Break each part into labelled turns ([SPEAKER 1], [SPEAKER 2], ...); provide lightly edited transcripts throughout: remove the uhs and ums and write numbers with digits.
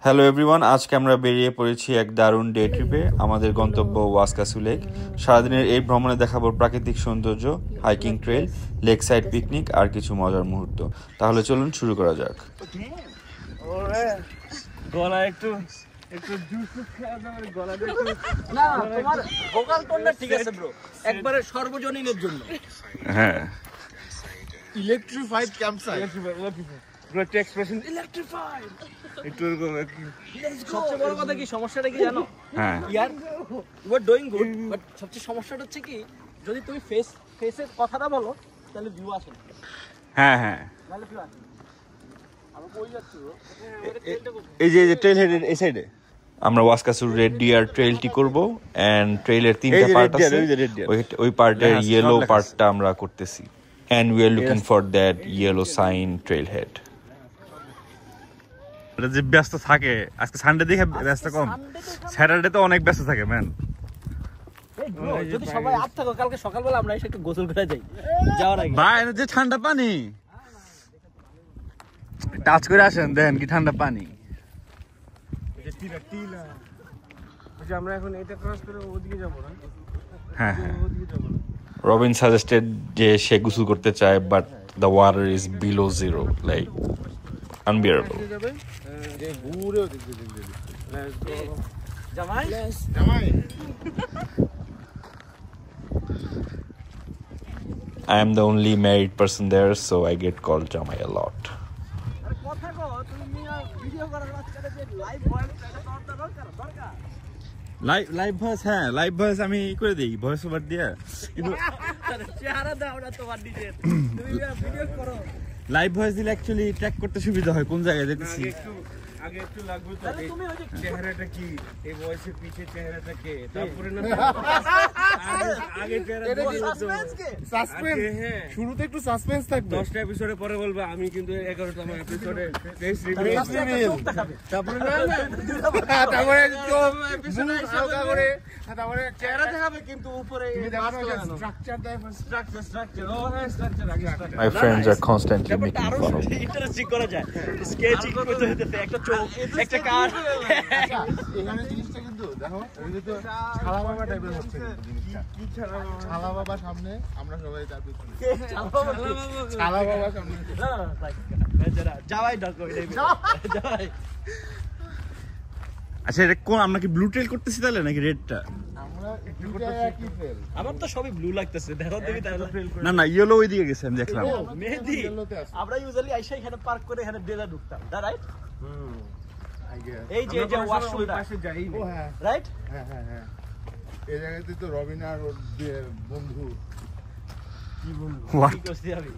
[SPEAKER 1] Hello everyone, আজকে আমরা বেরিয়ে পড়েছি এক দারুণ ডে ট্রিপে। আমাদের গন্তব্য ওয়াসকাসু লেক। সারাদিনের এই ভ্রমণে দেখাবো প্রাকৃতিক সৌন্দর্য, hiking trail, lake side picnic আর কিছু মজার মুহূর্ত। তাহলে চলুন শুরু করা যাক।
[SPEAKER 2] গলা একটু জুস খাওয়া দাওয়ার গলা একটু না তোমার ভোকাল টোনটা ঠিক আছে ব্রো, একবারে সর্বজনীনের জন্য।
[SPEAKER 1] হ্যাঁ,
[SPEAKER 3] electrified campsite.
[SPEAKER 2] Bro expression electrified একটু সবচেয়ে বড় কথা কি সমস্যাটা কি জানো?
[SPEAKER 1] হ্যাঁ
[SPEAKER 2] ইয়ার you are doing good, but সবচেয়ে সমস্যাটা হচ্ছে কি যদি তুমি ফেসের কথাটা বলো তাহলে ভিউ আসে না।
[SPEAKER 1] হ্যাঁ হ্যাঁ,
[SPEAKER 2] তাহলে ভিউ আসে। আমি কই যাচ্ছি ব্রো?
[SPEAKER 1] এই যে ট্রেল হেডের এই সাইডে আমরা ওয়াসকাসুর রেড ডিয়ার ট্রেলটি করব এন্ড ট্রেলের তিনটা পার্ট আছে। ওই পার্টের ইয়েলো পার্টটা আমরা করতেছি and we are looking for that yellow sign trail head. যে ব্যস্ত থাকে আজকে সানডে দেখে ব্যস্ত কম, স্যাটারডে তো অনেক ব্যস্ত থাকে ম্যান।
[SPEAKER 2] যদি সবাই আজ থাকো কালকে সকালবেলা আমরা এসে একটু গোসল করে যাই যাওয়ার আগে।
[SPEAKER 1] ভাই যে ঠান্ডা পানি টাচ করে আসেন, দেখেন কি ঠান্ডা পানি।
[SPEAKER 2] আমরা এখন এটা ক্রস করে ওদিকে যাব না?
[SPEAKER 1] হ্যাঁ হ্যাঁ, রবিন সাজেস্টেড যে সে গোসল করতে চায় but the water is below zero, like unbearable.
[SPEAKER 2] জামাই
[SPEAKER 1] I am the only married person there, so I get called Jamai a lot.
[SPEAKER 2] আরে কথা কও, তুমি ভিডিও করার মাঝখানে যে লাইভ ভয়েস এটা করতে দরকার।
[SPEAKER 1] লাইভ ভয়েস, হ্যাঁ লাইভ ভয়েস আমি করে দিই, ভয়েস ওভার দিয়ে। কিন্তু
[SPEAKER 2] চেহারা দাও না তোমার নিজের, তুমি ভিডিও করো।
[SPEAKER 1] লাইভ ভয়েস দিলে অ্যাকচুয়ালি ট্র্যাক করতে সুবিধা হয় কোন জায়গায় যেতেছি।
[SPEAKER 3] আগে একটু লাগবে তো
[SPEAKER 2] তাহলে তুমি ওই যে
[SPEAKER 3] চেহারাটা কি, এই বয়সের পিছে চেহারাটা কে, তারপরে না আগে চেহারা
[SPEAKER 2] সাসপেন্স কে
[SPEAKER 3] সাসপেন্স। হ্যাঁ, শুরুতে একটু সাসপেন্স থাকবে।
[SPEAKER 4] 10টা এপিসোডে পরে বলবে আমি কিন্তু 11তম এপিসোডে ফেস
[SPEAKER 3] তারপরে না তারপরে হালকা করে তারপরে
[SPEAKER 4] চেহারা দেখাবে কিন্তু উপরে
[SPEAKER 3] স্ট্রাকচার দেয়।
[SPEAKER 4] স্ট্রাকচার ও হ্যাঁ স্ট্রাকচার আগে
[SPEAKER 1] My friends are constantly making
[SPEAKER 2] আরো
[SPEAKER 1] fun of me.
[SPEAKER 2] ইন্টারেস্টিং করা যায়, স্কেচিং করতে হতে একটা চোখ একটা কান।
[SPEAKER 3] এখানে জিনিসটা কিন্তু দেখো, এই যে তো ছালা বাবা টাইপের হচ্ছে কিন্তু জিনিসটা। কি ছালা বাবা সামনে, আমরা সবাই তার পিছনে। ছালা বাবা সামনে।
[SPEAKER 2] যাওয়াই ডাকো যাওয়াই।
[SPEAKER 1] আচ্ছা এটা কোন, আমরা কি ব্লু ট্রেল করতেছি তাহলে নাকি রেডটা?
[SPEAKER 3] আমরা দুটো একই ফেল।
[SPEAKER 2] আমার তো সবই ব্লু লাগতেছে, দেখো দেখি তাহলে।
[SPEAKER 1] না না, ইয়েলো ওই দিকে গেছে আমি দেখলাম।
[SPEAKER 2] মেহেদি
[SPEAKER 3] ইয়েলোতে আছে।
[SPEAKER 2] আমরা ইউজুয়ালি আইসা এখানে পার্ক করে এখানে ডেলা ঢুকতাম, রাইট?
[SPEAKER 3] I guess.
[SPEAKER 2] এই যে ওয়াশরুমটা,
[SPEAKER 4] পাশে যাই
[SPEAKER 3] ও হ্যাঁ
[SPEAKER 2] রাইট?
[SPEAKER 3] হ্যাঁ হ্যাঁ হ্যাঁ, এই জায়গাতে তো রবিন আর ওর বন্ধু, কি বন্ধু
[SPEAKER 1] What?
[SPEAKER 2] কি করছি আমি?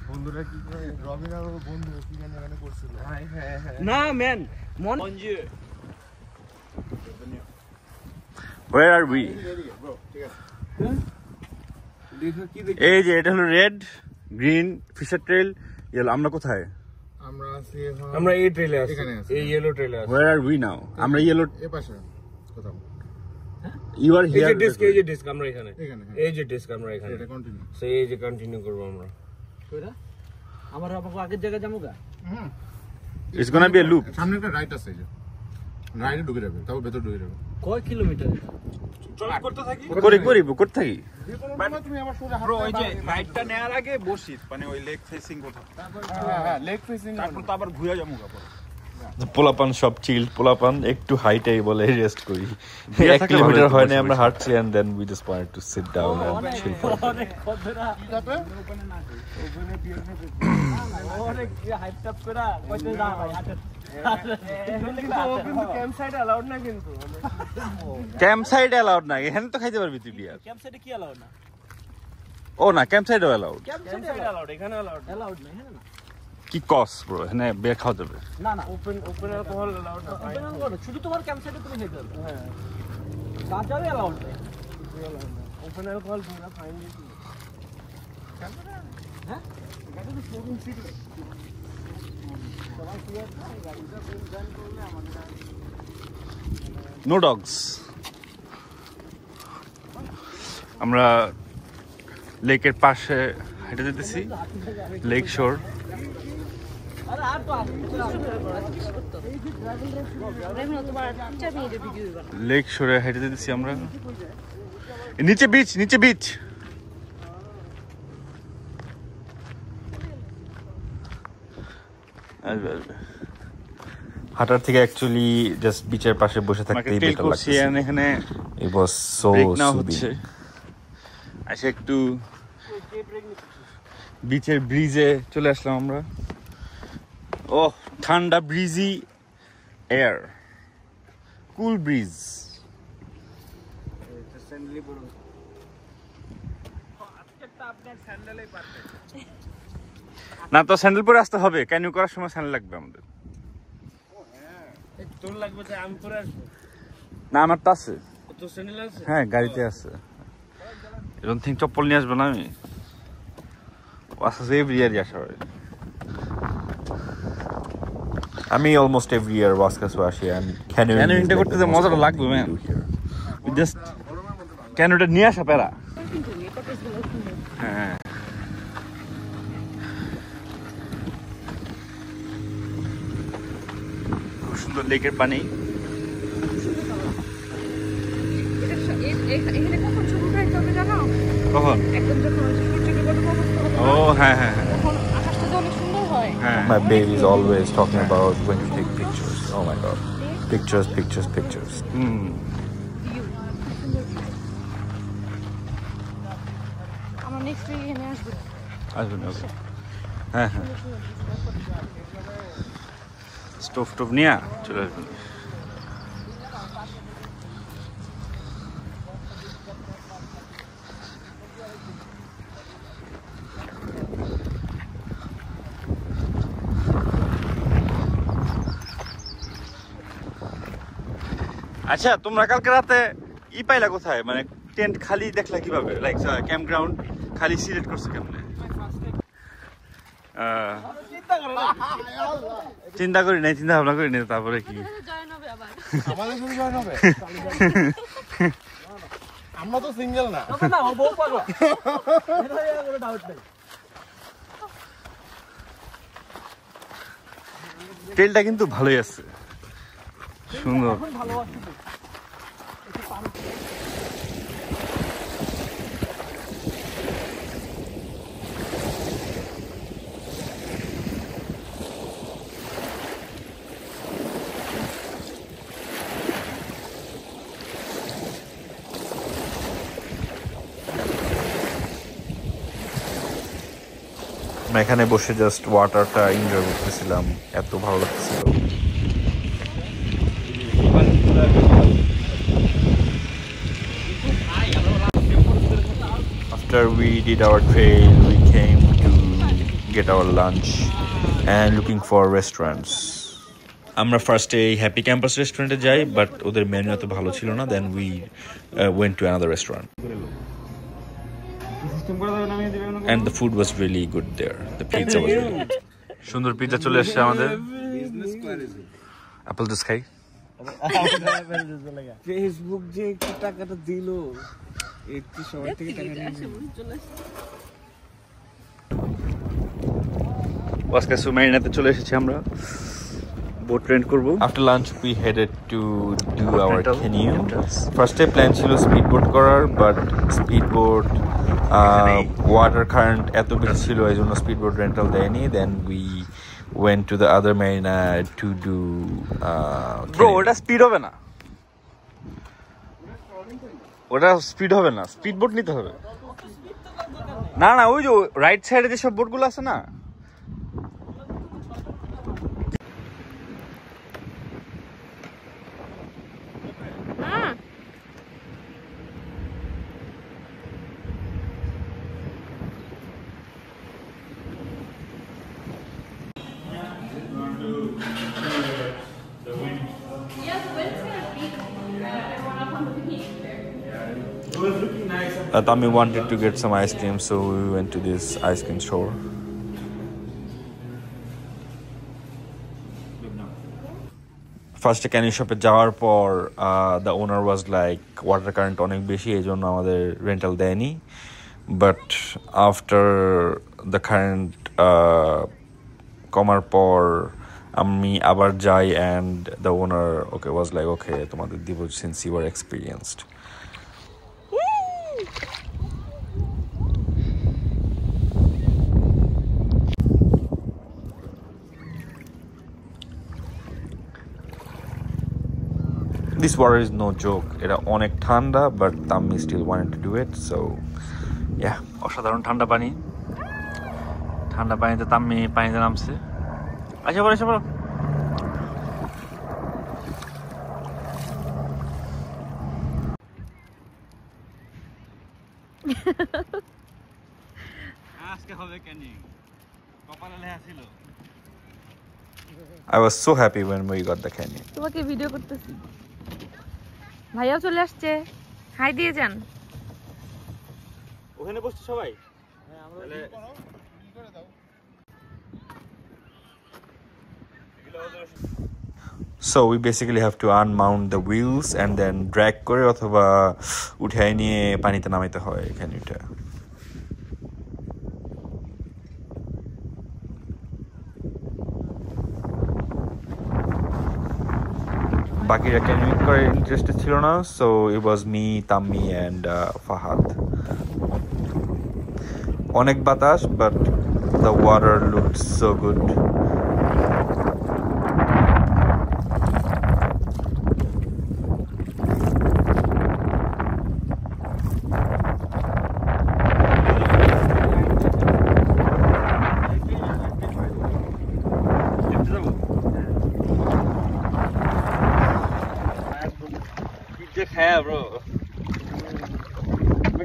[SPEAKER 3] বন্ধুরা কি করে, রবিন আর ওর বন্ধু কি জানি এখানে করছিল।
[SPEAKER 4] হ্যাঁ হ্যাঁ
[SPEAKER 2] না ম্যান মন Manju
[SPEAKER 1] Where are we?
[SPEAKER 3] Bro ঠিক আছে।
[SPEAKER 4] দেখো কি দেখি
[SPEAKER 1] এই যে এটা হলো red, green, Fisher trail, yellow. আমরা কোথায়?
[SPEAKER 3] আমরা আছি এখন,
[SPEAKER 4] আমরা এই ট্রেলে আছি,
[SPEAKER 3] এখানে আছি।
[SPEAKER 4] এই ইয়েলো ট্রেলে আছি।
[SPEAKER 1] Where are we now? আমরা ইয়েলো,
[SPEAKER 3] এই পাশে কোথাও
[SPEAKER 1] you are
[SPEAKER 4] এই যে
[SPEAKER 1] here.
[SPEAKER 4] ডিস্ক, এই যে ডিস্ক আমরা এখানে,
[SPEAKER 3] এখানে, হ্যাঁ।
[SPEAKER 4] এই যে ডিস্ক আমরা এখানে,
[SPEAKER 3] এটা কন্টিনিউ।
[SPEAKER 4] সেই এই যে কন্টিনিউ করব আমরা।
[SPEAKER 2] কইরা আমার আমাকে আগের জায়গায় যাবো গা।
[SPEAKER 3] হুম,
[SPEAKER 1] It's gonna be a loop.
[SPEAKER 3] সামনে একটা রাইট আছে, এই যে রাইটে ঢুকে যাবে, তারপর ভেতর ঢুকে যাবে।
[SPEAKER 2] কয় কিলোমিটার?
[SPEAKER 4] করতে থাকি
[SPEAKER 1] করতে থাকি।
[SPEAKER 3] তুমি আমার সোজা হাত,
[SPEAKER 5] ওই যে রাইডটা নেওয়ার আগে বসি, মানে ওই লেগ ফেসিং কোথাও,
[SPEAKER 3] হ্যাঁ লেগ ফেসিং,
[SPEAKER 5] তারপর তো আবার ঘুরে যাবো পরে।
[SPEAKER 1] পোলাপান সব চিল, পোলাপান একটু হাইটাই বলে রেস্ট করি। 1 কিলোমিটার হয় না আমরা হাঁটছি and then we just wanted to sit down and chill for a bit.
[SPEAKER 2] অনেক কতরা অনেক হাইট টাপ করা কইতে না ভাই হাঁটে।
[SPEAKER 4] কিন্তু ক্যাম্প সাইড অ্যালাউড না কিন্তু।
[SPEAKER 1] ক্যাম্প সাইড অ্যালাউড না, এখানে তো খাইতে পারবি তুই বিয়ার।
[SPEAKER 2] ক্যাম্প সাইডে কি অ্যালাউড না?
[SPEAKER 1] ও না, ক্যাম্প সাইডও অ্যালাউড।
[SPEAKER 2] ক্যাম্প
[SPEAKER 4] ক্যাম্প
[SPEAKER 2] সাইডে
[SPEAKER 4] সাইড অ্যালাউড, এখানে অ্যালাউড।
[SPEAKER 2] অ্যালাউড না, হ্যাঁ না?
[SPEAKER 1] কি কস ব্রো, এখানে বিয়ার খাওয়া যাবে?
[SPEAKER 2] না না
[SPEAKER 4] ওপেন অ্যালকোহল অ্যালাউড না।
[SPEAKER 2] ওপেন করো, শুধু তোমার ক্যাম্প সাইডে তুমি খেতে পারবে। হ্যাঁ গাঁজাও অ্যালাউড নেই।
[SPEAKER 4] ওপেন অ্যালকোহল পুরো ফাইন দিয়েছি।
[SPEAKER 2] হ্যাঁ গাড়ি তো শোরুম সিট সবাই কি আছে গাড়িটা ব্যান করলে আমাদের
[SPEAKER 1] নো ডগস। আমরা লেকের পাশে হেঁটে যেতেছি, লেক শোর।
[SPEAKER 2] আরে আর তো আসবে
[SPEAKER 1] লেক শোরে হেঁটে দিচ্ছি আমরা। নিচে বিচ, নিচে বিচ। আসবে আসবে। হাঁটার থেকে অ্যাকচুয়ালি জাস্ট বিচের পাশে বসে থাকতেই বেটার লাগছে। এখানে it was so soothing। আচ্ছা একটু বিচের ব্রিজে চলে আসলাম আমরা। ও ঠান্ডা ব্রিজি এয়ার, কুল ব্রিজ। না তো স্যান্ডেল পরে আসতে হবে, ক্যানিউ করার সময় স্যান্ডেল লাগবে আমাদের।
[SPEAKER 4] তোর লাগবে যে আমি পরে আসবো?
[SPEAKER 1] না আমার তো আছে।
[SPEAKER 4] তোর স্যান্ডেল আছে?
[SPEAKER 1] হ্যাঁ গাড়িতে আছে। এরকম থিং চপ্পল নিয়ে আসবো না আমি? আচ্ছা এভরি ইয়ারই আসা হয়। আমি অলমোস্ট এভরি ইয়ার ওয়াসকাসু আসি। ক্যানিউইংটা করতে যে মজাটা লাগবে ম্যান, জাস্ট ক্যানুটা নিয়ে আসা প্যারা। হ্যাঁ খুব সুন্দর লেকের পানি। কখন? ও হ্যাঁ হ্যাঁ হ্যাঁ। My baby is always talking about when you take pictures. Oh my god. Pictures, pictures, pictures.
[SPEAKER 6] আমার নেক্সট উইক এখানে আসবে।
[SPEAKER 1] আসবেন ওকে। হ্যাঁ হ্যাঁ। স্টোভ টোভ নিয়ে চলে আসবেন। আচ্ছা তোমরা কালকে রাতে পাইলা কোথায়? মানে টেন্ট খালি দেখলা কিভাবে? লাইক ক্যাম্প গ্রাউন্ড খালি সিলেক্ট করছে কেমনে? চিন্তা করি নাই, চিন্তা ভাবনা করি নাই। তারপরে কি
[SPEAKER 3] আমরা তো সিঙ্গেল না।
[SPEAKER 1] ট্রেলটা কিন্তু ভালোই আছে, সুন্দর। এখানে বসে জাস্ট ওয়াটারটা এনজয় করতেছিলাম, এত ভালো লাগতেছিল। After we did our trail, we came to get our lunch and looking for restaurants. আমরা ফার্স্টে হ্যাপি ক্যাম্পাস রেস্টুরেন্টে যাই, বাট ওদের মেনু এত ভালো ছিল না। Then we went to another restaurant. And the food was really good there. The pizza was really good. সুন্দর পিৎজা চলে এসেছে আমাদের। অ্যাপল জুস খাই।
[SPEAKER 2] ফেসবুক যে একটু টাকাটা দিল, একটু সবার থেকে টাকা নিয়ে
[SPEAKER 1] ওয়াসকাসু মেরিনাতে চলে এসেছি আমরা, বোট রেন্ট করব। After lunch we headed to do our canoe. ফার্স্টে প্ল্যান ছিল স্পিড বোট করার, but speed boat water current এত বেশি ছিল, এই জন্য স্পিড বোট রেন্টাল দেয়নি। Then we went to the other marina to do bro ওটা স্পিড হবে না, ওটা স্পিড হবে না, স্পিড বোট নিতে হবে। না না ওই যে রাইট সাইডে যেসব বোটগুলো আছে না, Tami wanted to get some ice cream, so we went to this ice cream store. First Kani শপে যাওয়ার পর the owner was like water current অনেক বেশি, এই জন্য আমাদের রেন্টাল দেয়নি। বাট আফটার দ্য কারেন্ট কমার পর আমি আবার যাই and the owner was like okay তোমাদের দিব since you are experienced. This water is no joke. এটা অনেক ঠান্ডা but Tammi still wanted to do it, so yeah, অসাধারণ ঠান্ডা পানি। ঠান্ডা পানিতে Tammi পানিতে নামছে। আচ্ছা বলো
[SPEAKER 4] আজকে হবে ক্যানিং কপালে লেখা ছিল
[SPEAKER 1] I was so happy when we got the canyon.
[SPEAKER 6] তোমাকে ভিডিও করতেছি। ভাইয়াও চলে আসছে, হাই দিয়ে যান।
[SPEAKER 4] ওখানে বসছে সবাই
[SPEAKER 1] So we basically have to unmount the wheels and then drag করে অথবা উঠায় নিয়ে পানিতে নামাইতে হয় ক্যানিওটা। বাকিরা ক্যানিং করে ইন্টারেস্টেড ছিল না, so it was me, Tammi and Fahad. অনেক বাতাস but the water looked so good.
[SPEAKER 4] হ্যাঁ ব্রো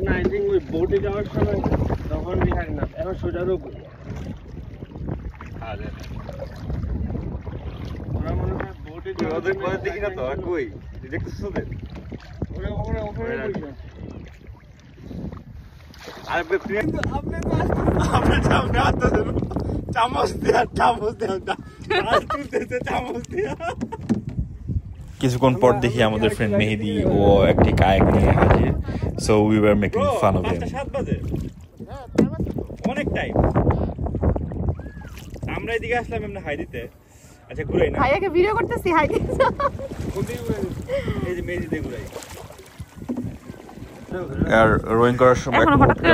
[SPEAKER 4] না আই থিঙ্ক ওই বোটে যাওয়ার সময় তখন বিহারি না এখন সোজারও ওরা মনে হয় বোটে যাওয়ার পরে দেখি না তো আর কই দেখতেছিস ওদের ওরা ওখানে বসে আর আপনি সামনে আসতেছেন চামচ দেয়া চামচ দেয়া
[SPEAKER 1] কিছুক্ষণ পর দেখি আমাদের ফ্রেন্ড মেহেদি ও একটি কায়াক নিয়ে হাজির, so we were making fun of him.
[SPEAKER 4] 7 বাজে অনেক টাইম আমরা এদিকে আসলাম এমনি হাই দিতে। আচ্ছা ঘুরাই না
[SPEAKER 6] ভাইয়াকে ভিডিও করতেছি, হাই দিয়ে যান।
[SPEAKER 4] এই যে মেহেদি দিয়ে ঘুরাই
[SPEAKER 1] আর রোয়িং করার সময়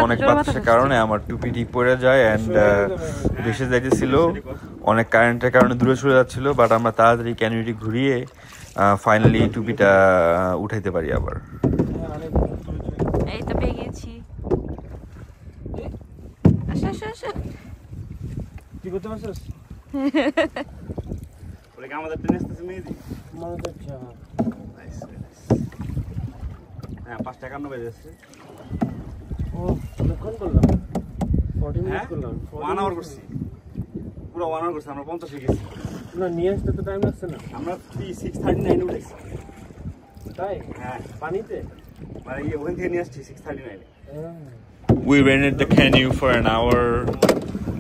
[SPEAKER 1] অনেক বাতাসের কারণে আমার টুপি ঠিক পড়ে যায় অ্যান্ড ভেসে যাইতেছিল, অনেক কারেন্টের কারণে দূরে চলে যাচ্ছিল, বাট আমরা তাড়াতাড়ি ক্যানিওটি ঘুরিয়ে ফাইনালি টুপিটা উঠাইতে পারি আবার।
[SPEAKER 6] এই তো পেয়ে গেছি। আসো
[SPEAKER 4] কি করতে পারছিস ওরে কি আমাদের ট্রেন আসতেছে মেহেদি মনে হচ্ছে হ্যাঁ 5:51 বেজে যাচ্ছে। ও কখন করলাম 40 মিনিট করলাম 1 আওয়ার করছি পুরো 1 আওয়ার করছি আমরা 50 গেছি না নিয়ে আসতে তো টাইম লাগছে না আমরা 6:39 উঠেছি তাই হ্যাঁ পানিতে মানে এই ওখান থেকে নিয়ে আসছি 6:39
[SPEAKER 1] We rented the canoe for an hour,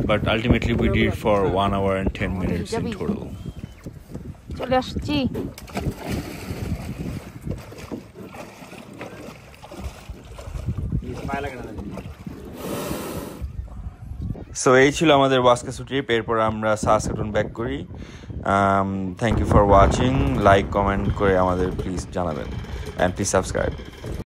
[SPEAKER 1] but ultimately we did for 1 hour and 10 minutes in total.
[SPEAKER 6] চলে আসছি।
[SPEAKER 1] সো এই ছিল আমাদের ওয়াস্কাসু ট্রিপ। এরপর আমরা সাসকাটুন ব্যাক করি। Thank you for watching. Like comment করে আমাদের প্লিজ জানাবেন অ্যান্ড প্লিজ সাবস্ক্রাইব।